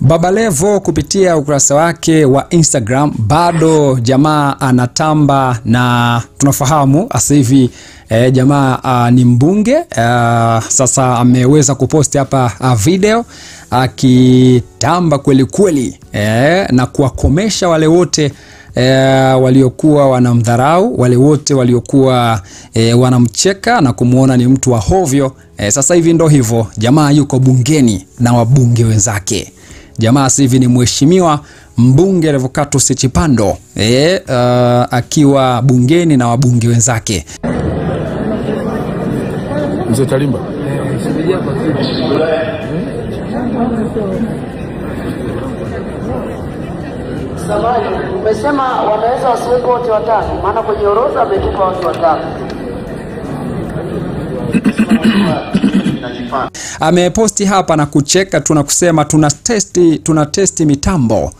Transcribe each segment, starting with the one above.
Baba Levo kupitia ukurasa wake wa Instagram bado jamaa anatamba, na tunafahamu sasa hivi jamaa ni mbunge. Sasa ameweza kuposti hapa video akitamba kweli kweli na kuwakomesha wale wote waliokuwa wanamdharau, wale wote waliokuwa wanamcheka na kumuona ni mtu wa hovyo. Sasa hivi ndo hivyo, jamaa yuko bungeni na wabunge wenzake. Jamaa sasa hivi ni mheshimiwa mbunge Revocatus Chipando akiwa bungeni na wabunge wenzake. Mzee Chalimba. Samahani, umesema wanaweza wasiwepo wote watano, maana kwenye orodha ametupa watu watano. Ameposti hapa na kucheka tu na kusema tuna testi mitambo.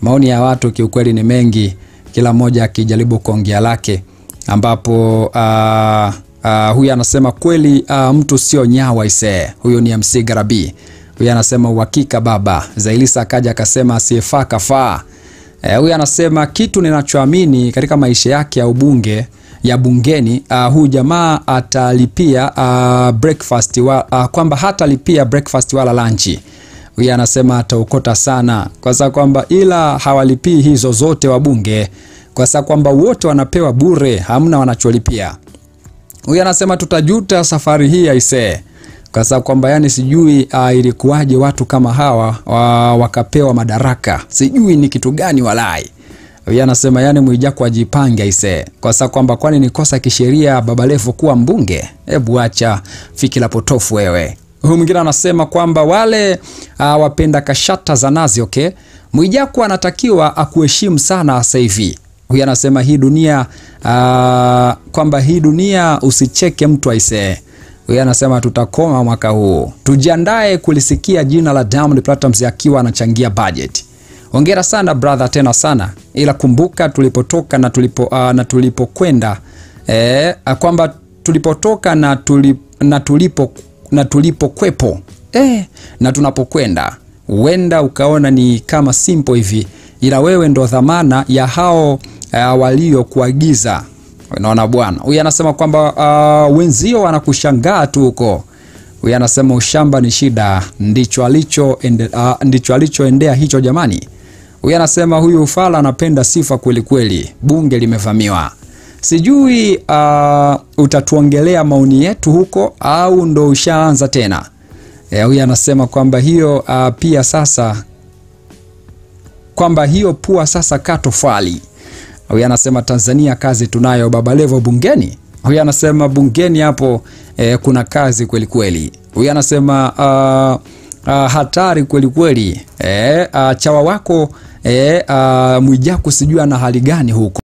Maoni ya watu kiukweli ni mengi, kila mmoja akijaribu kuongea lake, ambapo huyu anasema kweli mtu sio nyawa ise. Huyo ni MC Garabi. Huyu anasema uhakika baba. Zailisa akaja akasema asiyefaa kafaa. Huyu anasema kitu ninachoamini katika maisha yake ya ubunge ya bungeni, huyu jamaa atalipia breakfast kwamba hatalipia breakfast wala lunch. Huyu anasema ataokota sana, kwa sababu kwamba ila hawalipii hizo zote wabunge, kwa sababu kwamba wote wanapewa bure, hamna wanacholipia. Huyu anasema tutajuta safari hii aisee, kwa sababu kwamba yani sijui ilikuwaje watu kama hawa wakapewa madaraka, sijui ni kitu gani walai. Huyu anasema yani Mwijaku ajipange aisee, kwa sababu kwamba kwani ni kosa kisheria Baba Levo kuwa mbunge? Hebu acha fikira potofu wewe. Huyu mwingine anasema kwamba wale wapenda kashata za nazi, okay, Mwijaku anatakiwa akuheshimu sana sasa hivi. Huyu anasema hii dunia kwamba hii dunia usicheke mtu aisee. Huyu anasema tutakoma mwaka huu, tujiandae kulisikia jina la Diamond Platnumz akiwa anachangia budget. Hongera sana brother, tena sana, ila kumbuka tulipotoka na tulipokwenda, kwamba tulipotoka na tulipokwepo na tunapokwenda. Huenda ukaona ni kama simple hivi, ila wewe ndo dhamana ya hao walio kuagiza. Unaona bwana. Huyu anasema kwamba wenzio wanakushangaa tu huko. Huyu anasema ushamba ni shida, ndicho alichoendea hicho jamani. Huyu anasema huyu ufala anapenda sifa kweli kweli, bunge limevamiwa. Sijui utatuongelea maoni yetu huko au ndo ushaanza tena. Huyu anasema kwamba hiyo pia sasa, kwamba hiyo pua sasa katofali. Huyu anasema Tanzania kazi tunayo Baba Levo bungeni. Huyu anasema bungeni hapo kuna kazi kweli kweli. Huyu anasema hatari kweli kweli. Chawa wako Mwijaku sijui ana hali gani huko.